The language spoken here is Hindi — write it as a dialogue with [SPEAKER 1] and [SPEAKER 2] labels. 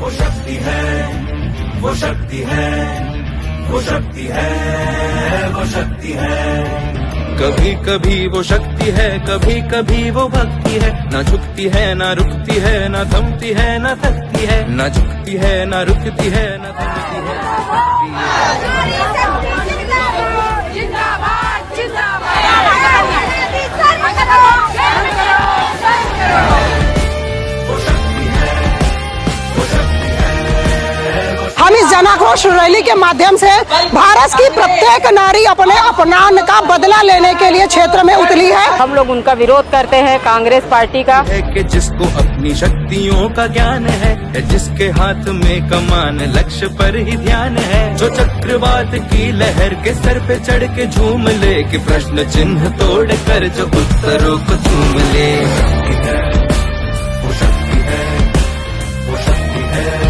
[SPEAKER 1] वो शक्ति है, वो शक्ति है, वो शक्ति है, वो शक्ति है।
[SPEAKER 2] कभी कभी वो शक्ति है, कभी कभी वो भक्ति है। ना झुकती है ना रुकती है, ना थमती है ना थकती है। ना झुकती है ना रुकती है, ना थमती है ना थकती है।
[SPEAKER 3] जिंदाबाद जिंदाबाद
[SPEAKER 4] हम इस जन आक्रोश रैली के माध्यम से भारत की प्रत्येक नारी अपने अपमान का बदला लेने के लिए क्षेत्र में उतरी है।
[SPEAKER 5] हम लोग उनका विरोध करते हैं, कांग्रेस पार्टी का।
[SPEAKER 2] है कि जिसको अपनी शक्तियों का ज्ञान है, जिसके हाथ में कमान लक्ष्य पर ही ध्यान है। जो चक्रवात की लहर के सर पे चढ़ के झूम ले, कि प्रश्न चिन्ह तोड़ कर जो उत्तरों को चूम ले।
[SPEAKER 1] वो शक्ति है, वो शक्ति है, वो शक्ति है।